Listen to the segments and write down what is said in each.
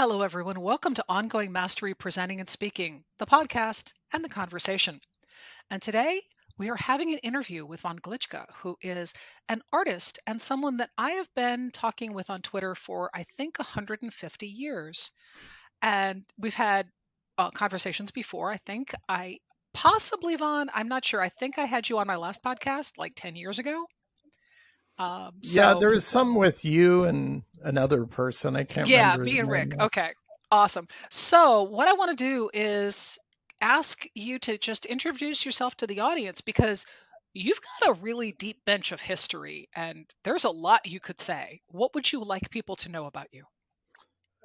Hello, everyone. Welcome to Ongoing Mastery Presenting and Speaking, the podcast and the conversation. And today we are having an interview with Von Glitschka, who is an artist and someone that I have been talking with on Twitter for, I think, 150 years. And we've had conversations before. I think possibly, Von, I'm not sure. I think I had you on my last podcast like 10 years ago. Yeah, So there was some with you and another person. I can't Yeah, remember me his and name Rick. now. Okay, awesome. So, what I want to do is ask you to just introduce yourself to the audience because you've got a really deep bench of history and there's a lot you could say. What would you like people to know about you?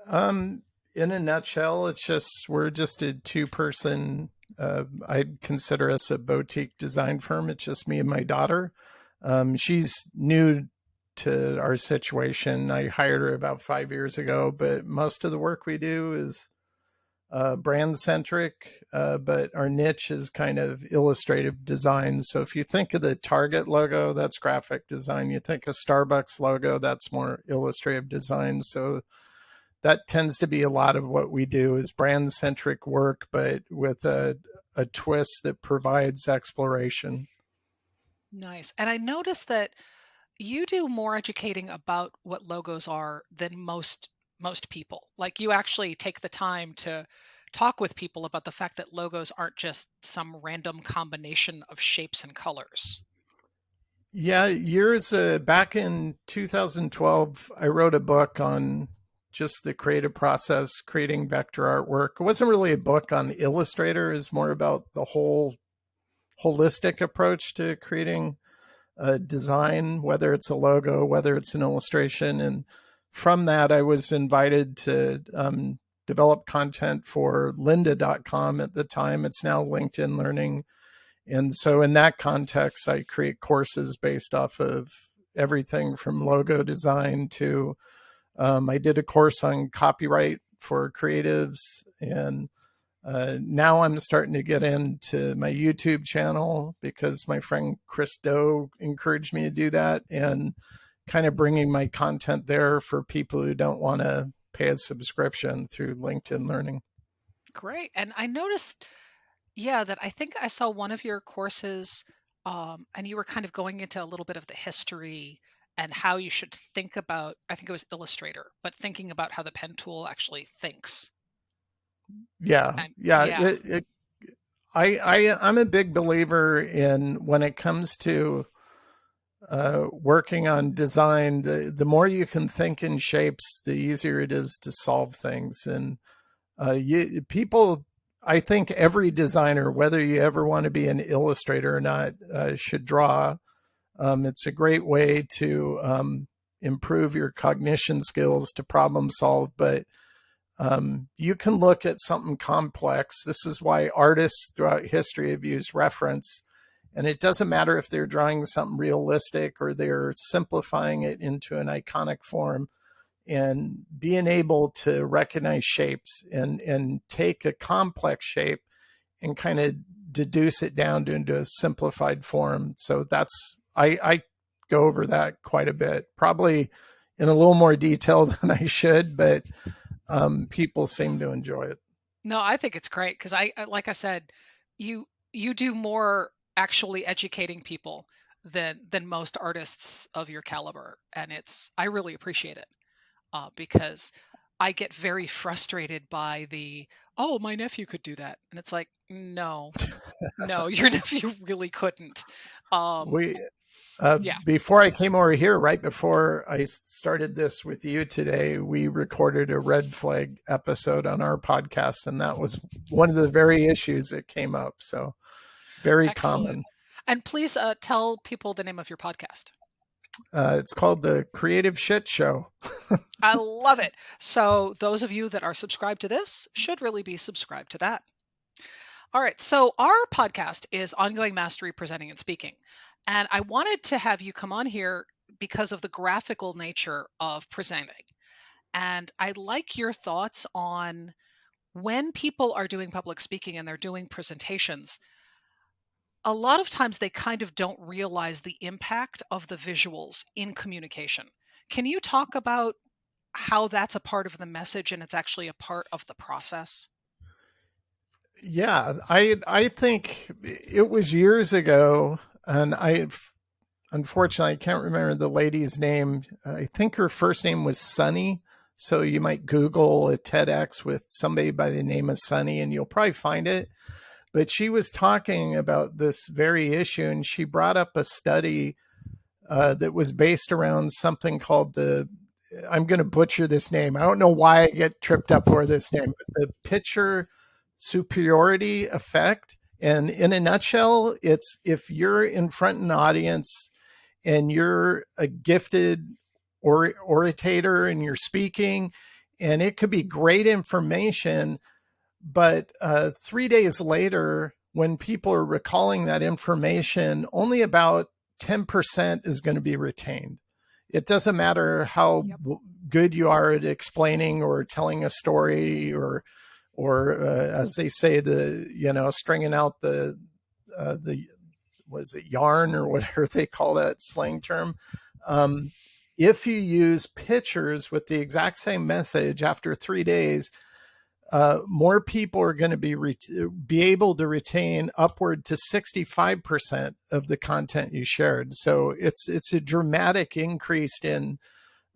Um, in a nutshell, we're just a two-person. I'd consider us a boutique design firm. It's just me and my daughter. She's new to our situation. I hired her about 5 years ago, but most of the work we do is brand centric, but our niche is kind of illustrative design. So if you think of the Target logo, that's graphic design. You think of Starbucks logo, that's more illustrative design. So that tends to be a lot of what we do is brand centric work, but with a twist that provides exploration. Nice. And I noticed that you do more educating about what logos are than most people. Like you actually take the time to talk with people about the fact that logos aren't just some random combination of shapes and colors. Yeah, years back in 2012, I wrote a book on just the creative process, creating vector artwork. It wasn't really a book on Illustrator; it's more about the whole holistic approach to creating a design, whether it's a logo, whether it's an illustration. And from that, I was invited to develop content for lynda.com at the time. It's now LinkedIn Learning. And so, in that context, I create courses based off of everything from logo design to I did a course on copyright for creatives. And now I'm starting to get into my YouTube channel because my friend Chris Doe encouraged me to do that, and kind of bringing my content there for people who don't want to pay a subscription through LinkedIn Learning. Great. And I noticed, yeah, that I think I saw one of your courses, and you were kind of going into a little bit of the history and how you should think about, I think it was Illustrator, but thinking about how the pen tool actually thinks. Yeah, And yeah. yeah, I'm a big believer in when it comes to working on design. The more you can think in shapes, the easier it is to solve things. And people, I think every designer, whether you ever want to be an illustrator or not, should draw. It's a great way to improve your cognition skills to problem solve, but you can look at something complex. This is why artists throughout history have used reference. And it doesn't matter if they're drawing something realistic or they're simplifying it into an iconic form, and being able to recognize shapes and take a complex shape and kind of deduce it down into a simplified form. So I go over that quite a bit, probably in a little more detail than I should, but people seem to enjoy it. no, I think it's great because like I said, you do more actually educating people than most artists of your caliber, and I really appreciate it. Because I get very frustrated by oh, my nephew could do that. And it's like, no, no, your nephew really couldn't. Um, We yeah, Before I came over here, right before I started this with you today, we recorded a red flag episode on our podcast, and that was one of the very issues that came up. So very excellent. common. And please tell people the name of your podcast. It's called the Creative Shit Show. I love it. So those of you that are subscribed to this should really be subscribed to that. All right. So our podcast is Ongoing Mastery Presenting and Speaking. And I wanted to have you come on here because of the graphical nature of presenting. And I like your thoughts on when people are doing public speaking and they're doing presentations, a lot of times they kind of don't realize the impact of the visuals in communication. Can you talk about how that's a part of the message and it's actually a part of the process? Yeah, I think it was years ago, and I unfortunately I can't remember the lady's name. I think her first name was Sunny. So you might Google a TEDx with somebody by the name of Sunny, and you'll probably find it. But she was talking about this very issue, and she brought up a study that was based around something called the, I'm going to butcher this name. I don't know why I get tripped up over this name, but the picture superiority effect. And in a nutshell, it's if you're in front of an audience and you're a gifted orator and you're speaking, and it could be great information, but 3 days later, when people are recalling that information, only about 10% is going to be retained. It doesn't matter how Yep. good you are at explaining or telling a story, or as they say, stringing out the was it yarn or whatever they call that slang term. Um, if you use pictures with the exact same message after 3 days, more people are going to be able to retain upward to 65% of the content you shared. So it's a dramatic increase in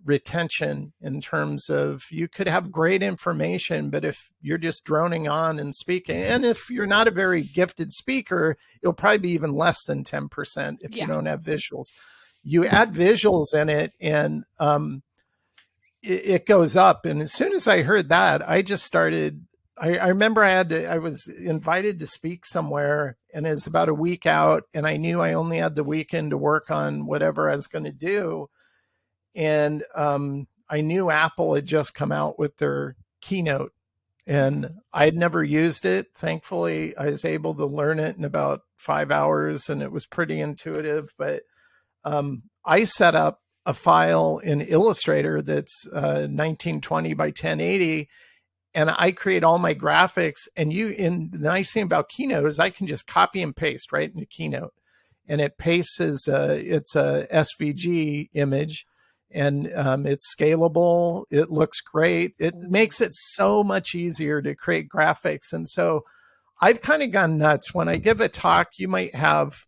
retention in terms of you could have great information, but if you're just droning on and speaking, and if you're not a very gifted speaker, it'll probably be even less than 10% if you Yeah. don't have visuals. You add visuals in it, and it goes up. And as soon as I heard that, I just started. I remember I was invited to speak somewhere, and it was about a week out, and I knew I only had the weekend to work on whatever I was going to do. And I knew Apple had just come out with their keynote, and I'd never used it. Thankfully, I was able to learn it in about 5 hours, and it was pretty intuitive. But I set up a file in Illustrator that's 1920 by 1080, and I create all my graphics. And the nice thing about Keynote is I can just copy and paste right into Keynote, and it pastes it's a SVG image, and it's scalable. It looks great. It makes it so much easier to create graphics. And so I've kind of gone nuts. When I give a talk, you might have,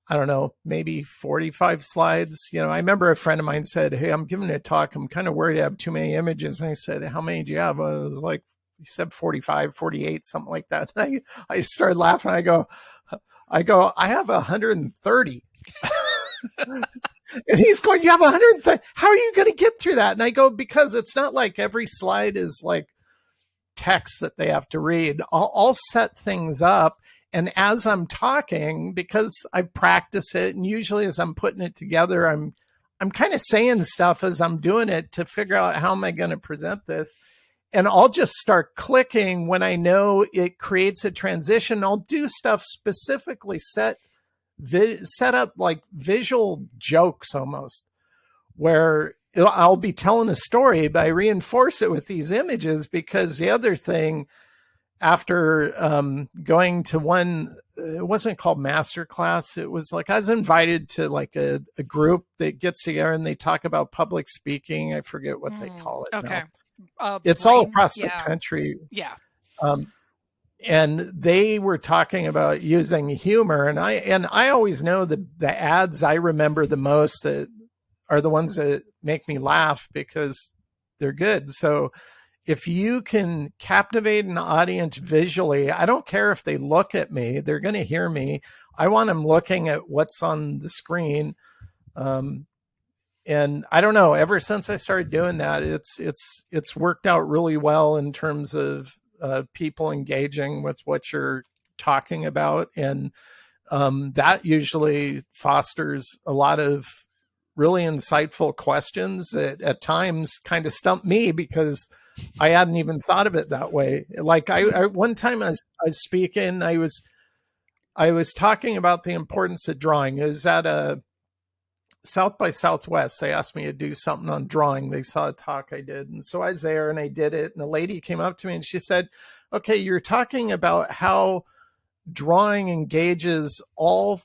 I don't know, maybe 45 slides. I remember a friend of mine said, "Hey, I'm giving a talk. I'm kind of worried I have too many images." And I said, "How many do you have?" I was like, he said 45, 48, something like that. And I started laughing. I go, "I have 130. And he's going, "You have 130. How are you going to get through that?" And I go, "Because it's not like every slide is like text that they have to read. I'll set things up. And as I'm talking, because I practice it, and usually as I'm putting it together, I'm kind of saying stuff as I'm doing it to figure out how am I going to present this. And I'll just start clicking when I know it creates a transition. I'll do stuff specifically set up like visual jokes almost, where I'll be telling a story, but I reinforce it with these images. Because the other thing, after going to one, it wasn't called masterclass. It was like I was invited to like a group that gets together and they talk about public speaking. I forget what they call it Okay. now. It's all across the Yeah. country. Yeah. And they were talking about using humor. And I always know the ads I remember the most that are the ones that make me laugh because they're good. So if you can captivate an audience visually, I don't care if they look at me, they're going to hear me. I want them looking at what's on the screen. And I don't know, ever since I started doing that, it's worked out really well in terms of people engaging with what you're talking about. And that usually fosters a lot of really insightful questions that at times kind of stump me because I hadn't even thought of it that way. Like I one time I was speaking, I was talking about the importance of drawing. It was at a South by Southwest. They asked me to do something on drawing. They saw a talk I did. And so I was there and I did it. And a lady came up to me and she said, "Okay, you're talking about how drawing engages all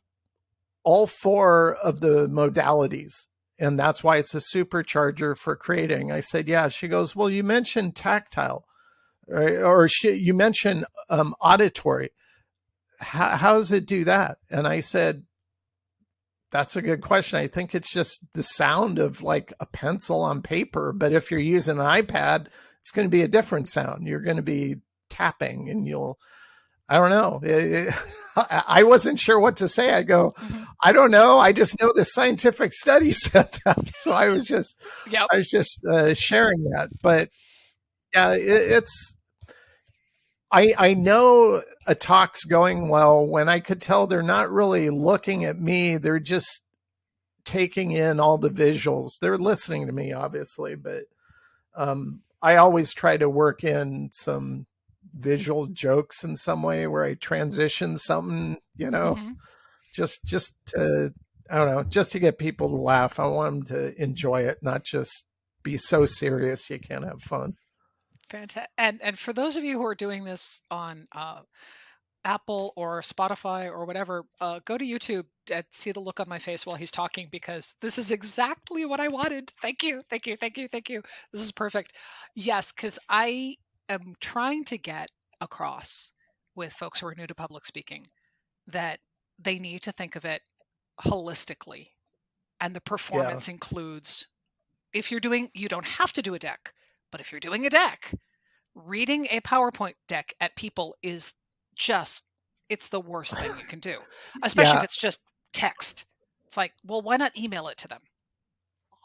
four of the modalities." And that's why it's a supercharger for creating. I said, yeah. She goes, well, you mentioned tactile, or you mentioned auditory. How does it do that? And I said, that's a good question. I think it's just the sound of like a pencil on paper. But if you're using an iPad, it's going to be a different sound. You're going to be tapping and I don't know. I wasn't sure what to say. I go, Mm-hmm. I don't know. I just know the scientific study said that. So Yep. I was just sharing that. But yeah, I know a talk's going well when I could tell they're not really looking at me. They're just taking in all the visuals. They're listening to me, obviously, but I always try to work in some visual jokes in some way where I transition something, Mm-hmm. just to, I don't know, just to get people to laugh. I want them to enjoy it, not just be so serious you can't have fun. Fantastic. And for those of you who are doing this on Apple or Spotify or whatever, go to YouTube and see the look on my face while he's talking, because this is exactly what I wanted. Thank you, thank you, thank you, thank you. This is perfect. Yes, because I am trying to get across with folks who are new to public speaking that they need to think of it holistically. And the Yeah. performance includes, if you're doing, you don't have to do a deck, but if you're doing a deck, reading a PowerPoint deck at people is just, it's the worst thing you can do, especially if Yeah. it's just text. It's like, well, why not email it to them?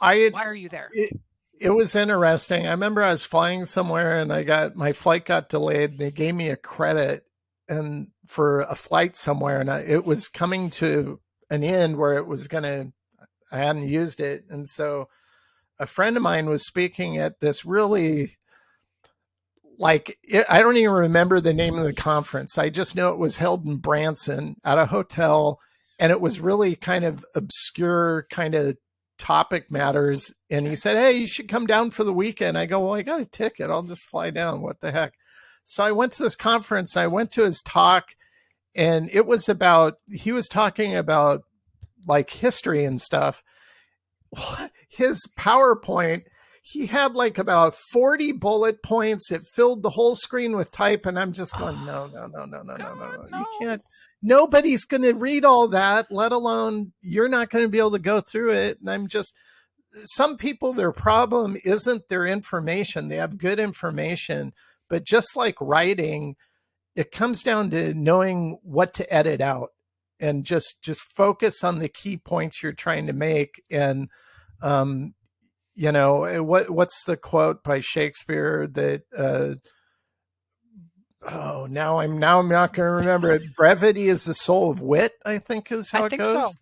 I, Why are you there? it was interesting. I remember I was flying somewhere and my flight got delayed. They gave me a credit and for a flight somewhere, and it was coming to an end where it was going to, I hadn't used it. And so a friend of mine was speaking at this really, I don't even remember the name of the conference. I just know it was held in Branson at a hotel, and it was really kind of obscure, kind of topic matters. And he Okay. said, hey, you should come down for the weekend. I go, well, I got a ticket. I'll just fly down. What the heck? So I went to this conference. I went to his talk, and he was talking about like history and stuff. His PowerPoint, he had like about 40 bullet points. It filled the whole screen with type. And I'm just going, no, no, no, no, no, no, no, God, no. You no. can't, nobody's going to read all that, let alone you're not going to be able to go through it. And I'm just, some people, their problem isn't their information. They have good information, but just like writing, it comes down to knowing what to edit out and just focus on the key points you're trying to make. And, um, what's the quote by Shakespeare that now I'm not going to remember it. Brevity is the soul of wit, I think is I how it think so. goes.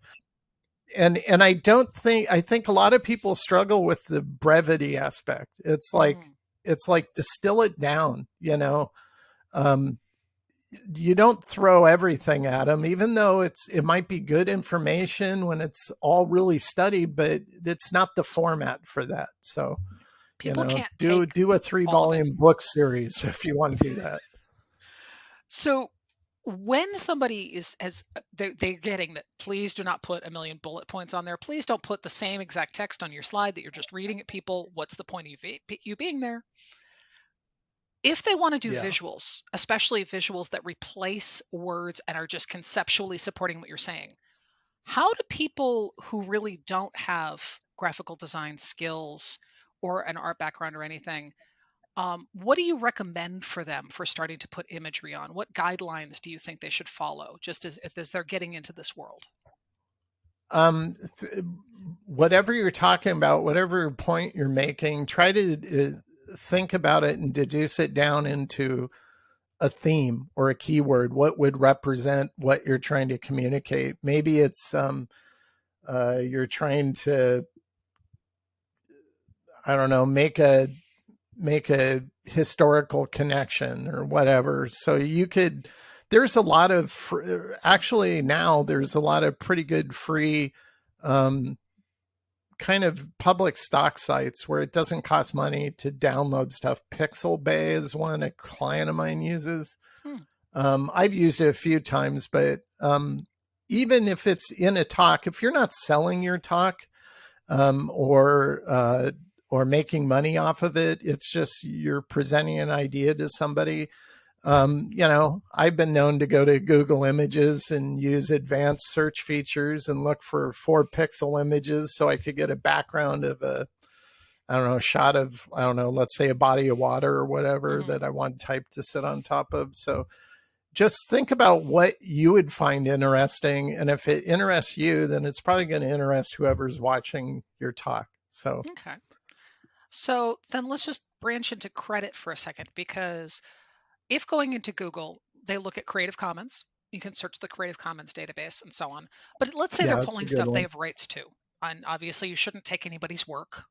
And I think a lot of people struggle with the brevity aspect. Mm. It's like distill it down, um, you don't throw everything at them, even though it might be good information when it's all really studied, but it's not the format for that. So, People can't take do a 3 all of it. volume book series if you want to do that. So when somebody they're getting that, please do not put a million bullet points on there. Please don't put the same exact text on your slide that you're just reading at people. What's the point of you being there? If they want to do Yeah. visuals, especially visuals that replace words and are just conceptually supporting what you're saying, how do people who really don't have graphical design skills or an art background or anything, what do you recommend for them for starting to put imagery on? What guidelines do you think they should follow just as they're getting into this world? Um, Whatever you're talking about, whatever point you're making, try to think about it and deduce it down into a theme or a keyword. What would represent what you're trying to communicate? Maybe it's you're trying to, I don't know, make a historical connection or whatever. So you could, there's a lot of, actually now there's a lot of pretty good free um, kind of public stock sites where it doesn't cost money to download stuff. Pixel Bay is one a client of mine uses. Hmm. I've used it a few times, but even if it's in a talk, if you're not selling your talk, or making money off of it. It's just you're presenting an idea to somebody. I've been known to go to Google Images and use advanced search features and look for 4 pixel images so I could get a background of I don't know, a shot of, I don't know, let's say a body of water or whatever Hmm. that I want type to sit on top of. So just think about what you would find interesting. And if it interests you, then it's probably going to interest whoever's watching your talk. So, Okay. So then let's just branch into credit for a second, because if going into Google, they look at Creative Commons, you can search the Creative Commons database and so on. But let's say they're yeah, it's a pulling good stuff they one. have rights to. And obviously, you shouldn't take anybody's work.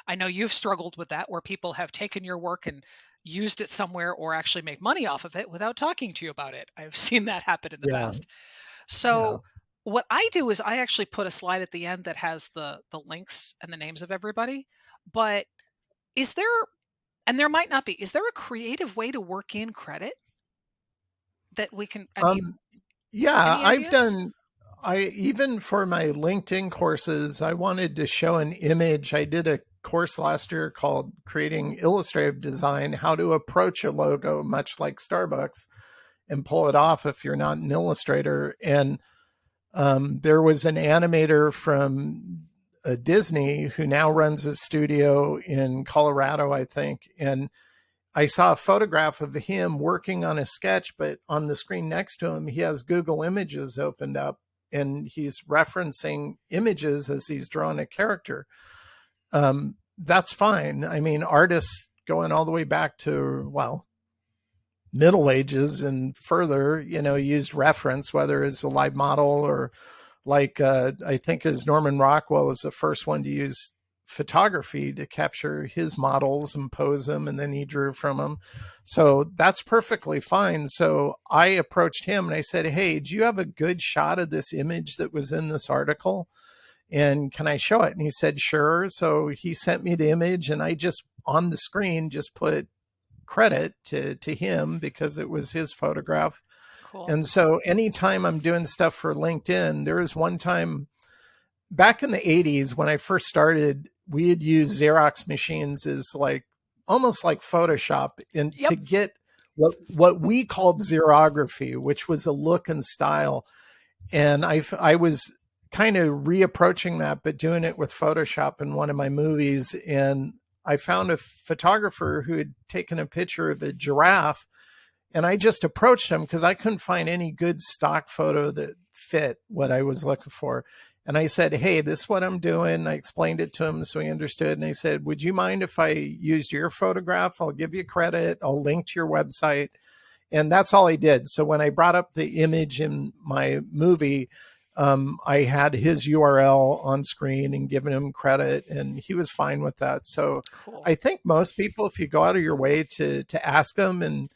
I know you've struggled with that, where people have taken your work and used it somewhere or actually make money off of it without talking to you about it. I've seen that happen in the Yeah. past. Yeah. So what I do is I actually put a slide at the end that has the links and the names of everybody. But is there, and there might not be, is there a creative way to work in credit that we can, I mean, Um, yeah, any ideas? I even for my LinkedIn courses, I wanted to show an image. I did a course last year called Creating Illustrative Design, how to approach a logo, much like Starbucks, and pull it off if you're not an illustrator. And there was an animator from Disney who now runs a studio in Colorado, I think. And I saw a photograph of him working on a sketch, but on the screen next to him, he has Google Images opened up and he's referencing images as he's drawn a character. That's fine. I mean, artists going all the way back to, well, Middle Ages and further, used reference, whether it's a live model or like I think as Norman Rockwell was the first one to use photography to capture his models and pose them, and then he drew from them. So that's perfectly fine. So I approached him and I said, "Hey, do you have a good shot of this image that was in this article? And can I show it?" And he said, "Sure." So he sent me the image, and I just on the screen just put credit to him because it was his photograph. Cool. And so anytime I'm doing stuff for LinkedIn, there was one time back in the 80s when I first started, we had used Xerox machines as like almost like Photoshop and to Yep. get what we called xerography, which was a look and style. And I was kind of reapproaching that, but doing it with Photoshop in one of my movies. And I found a photographer who had taken a picture of a giraffe, and I just approached him because I couldn't find any good stock photo that fit what I was looking for. And I said, "Hey, this is what I'm doing." I explained it to him so he understood. And he said, "Would you mind if I used your photograph? I'll give you credit. I'll link to your website." And that's all I did. So when I brought up the image in my movie, I had his URL on screen and given him credit, and he was fine with that. So Cool. I think most people, if you go out of your way to ask them and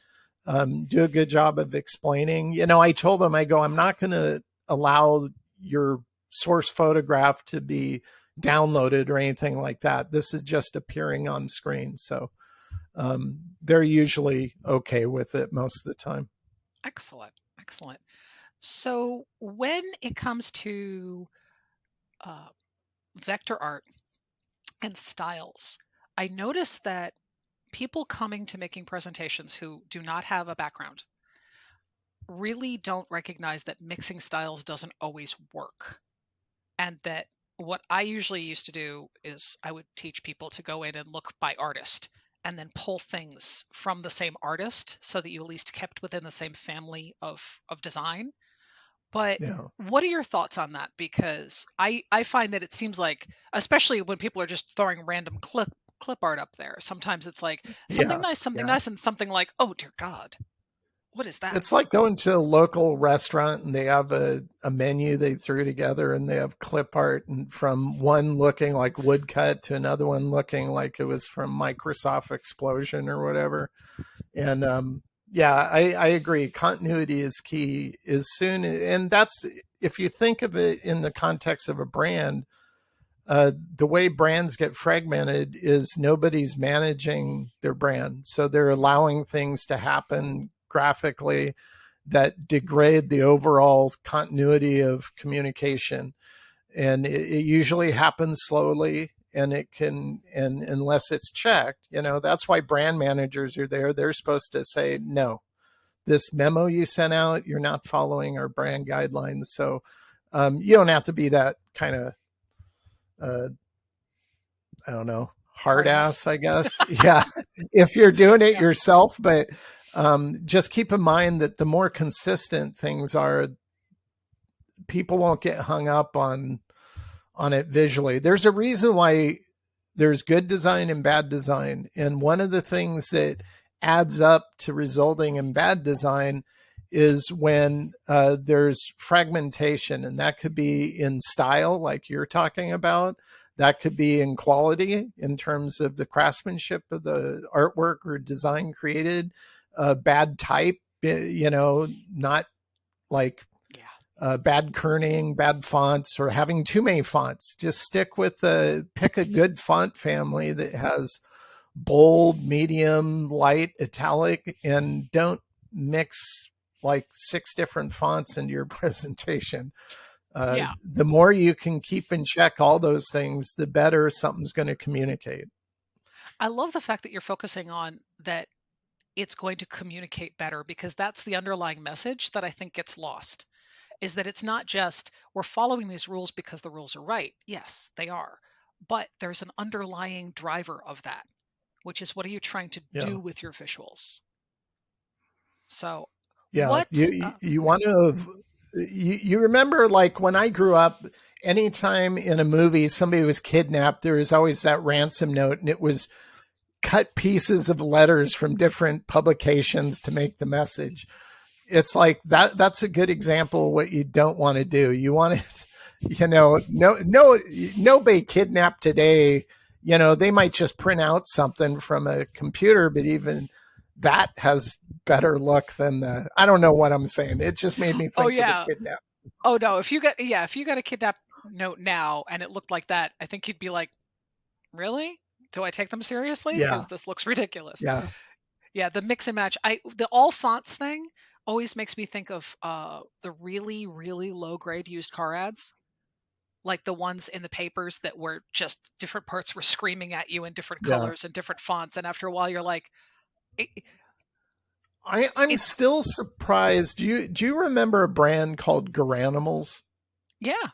do a good job of explaining, I told them, I go, "I'm not going to allow your source photograph to be downloaded or anything like that. This is just appearing on screen." So they're usually okay with it most of the time. Excellent. Excellent. So when it comes to uh, vector art and styles, I noticed that people coming to making presentations who do not have a background really don't recognize that mixing styles doesn't always work. And that what I usually used to do is I would teach people to go in and look by artist and then pull things from the same artist so that you at least kept within the same family of design. But Yeah. what are your thoughts on that? Because I find that it seems like, especially when people are just throwing random clip art up there, sometimes it's like Yeah. something Yeah. nice, and something like, oh dear God, what is that? It's like going to a local restaurant and they have a menu they threw together and they have clip art and from one looking like woodcut to another one looking like it was from Microsoft Explosion or whatever. And yeah, I agree. Continuity is key. As soon and that's if you think of it in the context of a brand, the way brands get fragmented is nobody's managing their brand. So they're allowing things to happen graphically that degrade the overall continuity of communication. it usually happens slowly, and it can, and unless it's checked, that's why brand managers are there. They're supposed to say, no, this memo you sent out, you're not following our brand guidelines. So you don't have to be that kind of, uh, I don't know, hard Hard ass. ass, I guess. Yeah. If you're doing it Yeah. yourself, but just keep in mind that the more consistent things are, people won't get hung up on it visually. There's a reason why there's good design and bad design. And one of the things that adds up to resulting in bad design is when there's fragmentation, and that could be in style, like you're talking about. That could be in quality in terms of the craftsmanship of the artwork or design created. Bad type, not like Yeah. bad kerning, bad fonts, or having too many fonts. Just stick with pick a good font family that has bold, medium, light, italic, and don't mix like 6 different fonts into your presentation. Yeah. The more you can keep in check all those things, the better something's going to communicate. I love the fact that you're focusing on that it's going to communicate better, because that's the underlying message that I think gets lost, is that it's not just we're following these rules because the rules are right. Yes, they are. But there's an underlying driver of that, which is what are you trying to Yeah. do with your visuals? So, Yeah. what? You want to, you remember, like when I grew up, anytime in a movie somebody was kidnapped, there was always that ransom note, and it was cut pieces of letters from different publications to make the message. It's like that's a good example of what you don't want to do. You want to, nobody kidnapped today, they might just print out something from a computer, but even that has better luck than I don't know what I'm saying. It just made me Oh think of the yeah. kidnap. Oh no. If you got a kidnap note now and it looked like that, I think you'd be like, really? Do I take them seriously? Yeah. Because this looks ridiculous. Yeah. Yeah, the mix and match. The all fonts thing always makes me think of the really, really low grade used car ads, like the ones in the papers that were just different parts were screaming at you in different Yeah. colors and different fonts, and after a while you're like, it, I'm it's still surprised. Do you remember a brand called Garanimals? yeah.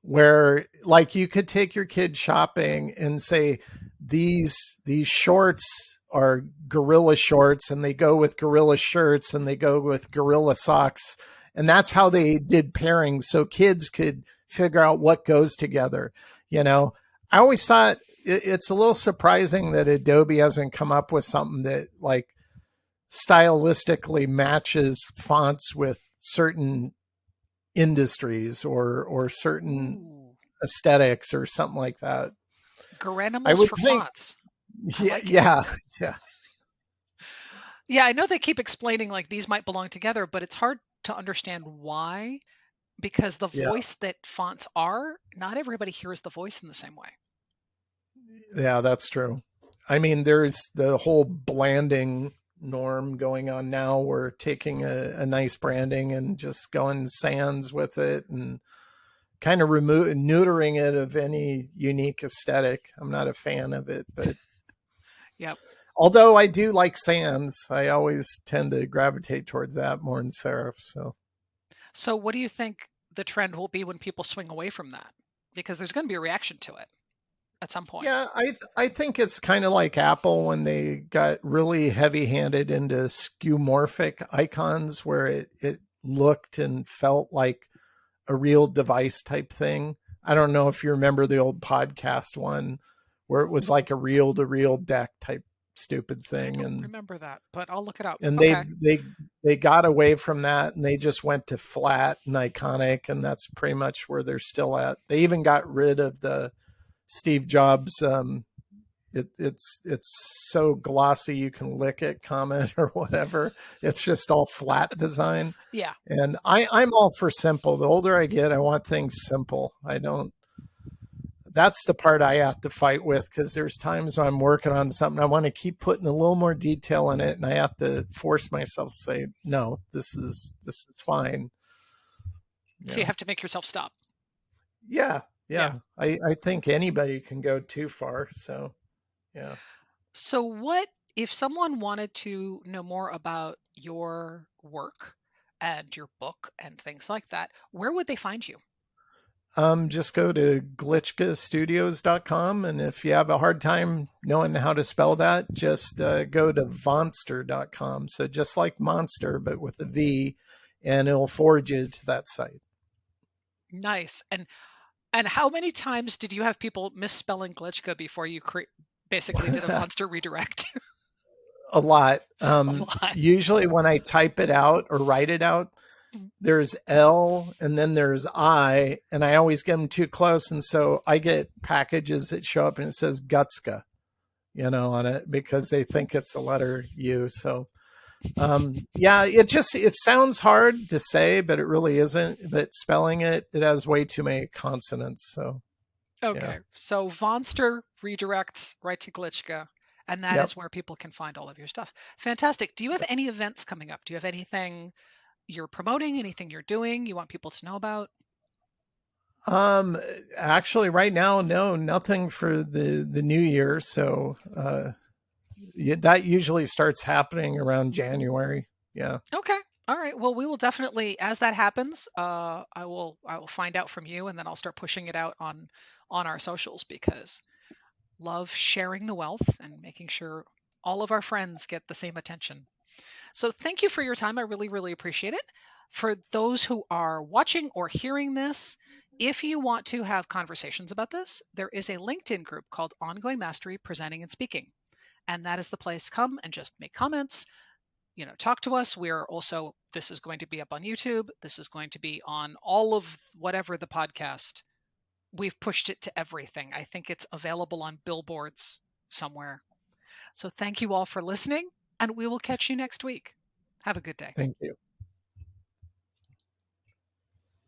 Where like you could take your kid shopping and say these shorts are gorilla shorts, and they go with gorilla shirts, and they go with gorilla socks, and that's how they did pairings so kids could figure out what goes together. I always thought it's a little surprising that Adobe hasn't come up with something that like stylistically matches fonts with certain industries or certain Ooh, aesthetics or something like that. I Garanimals would for think, fonts. I yeah, like it. yeah, yeah, Yeah, I know they keep explaining like these might belong together, but it's hard to understand why, because the yeah, voice that fonts are, not everybody hears the voice in the same way. yeah, that's true. I mean, there's the whole blanding norm going on now. We're taking a nice branding and just going sans with it and kind of neutering it of any unique aesthetic. I'm not a fan of it, but Yep. although I do like sans, I always tend to gravitate towards that more than serif. So So what do you think the trend will be when people swing away from that? Because there's going to be a reaction to it at some point. yeah, I think it's kind of like Apple when they got really heavy handed into skeuomorphic icons, where it looked and felt like a real device type thing. I don't know if you remember the old podcast one where it was like a reel to reel deck type stupid I thing, don't remember that, but I'll look it up. and Okay. they got away from that, and they just went to flat and iconic, and that's pretty much where they're still at. They even got rid of the Steve Jobs it's so glossy you can lick it comment or whatever. It's just all flat design. Yeah. And I'm all for simple. The older I get, I want things simple. I don't, that's the part I have to fight with, because there's times when I'm working on something, I want to keep putting a little more detail in it, and I have to force myself to say, no, this is fine. So you Yeah. have to make yourself stop. Yeah, Yeah. yeah. I think anybody can go too far. So yeah. So, what if someone wanted to know more about your work and your book and things like that? Where would they find you? Just go to glitchkastudios.com. And if you have a hard time knowing how to spell that, just go to vonster.com. So just like monster, but with a V, and it'll forward you to that site. Nice. And how many times did you have people misspelling Glitchka before you basically did a monster redirect? A lot. A lot. Usually when I type it out or write it out, there's L and then there's I, and I always get them too close. And so I get packages that show up and it says Gutska, on it because they think it's a letter U. So, yeah, it sounds hard to say, but it really isn't. But spelling it has way too many consonants. So, yeah. Okay, so Vonster redirects right to Glitchka, and that Yep. is where people can find all of your stuff. Fantastic. Do you have any events coming up? Do you have anything you're promoting, anything you're doing you want people to know about? Um, Actually, right now, no, nothing for the new year. So, yeah, that usually starts happening around January. Yeah. Okay. All right. Well, we will definitely, as that happens, I will find out from you, and then I'll start pushing it out on our socials because love sharing the wealth and making sure all of our friends get the same attention. So thank you for your time. I really, really appreciate it. For those who are watching or hearing this, if you want to have conversations about this, there is a LinkedIn group called Ongoing Mastery Presenting and Speaking. And that is the place to come and just make comments, talk to us. We're also, this is going to be up on YouTube. This is going to be on all of whatever the podcast. We've pushed it to everything. I think it's available on billboards somewhere. So thank you all for listening, and we will catch you next week. Have a good day. Thank you.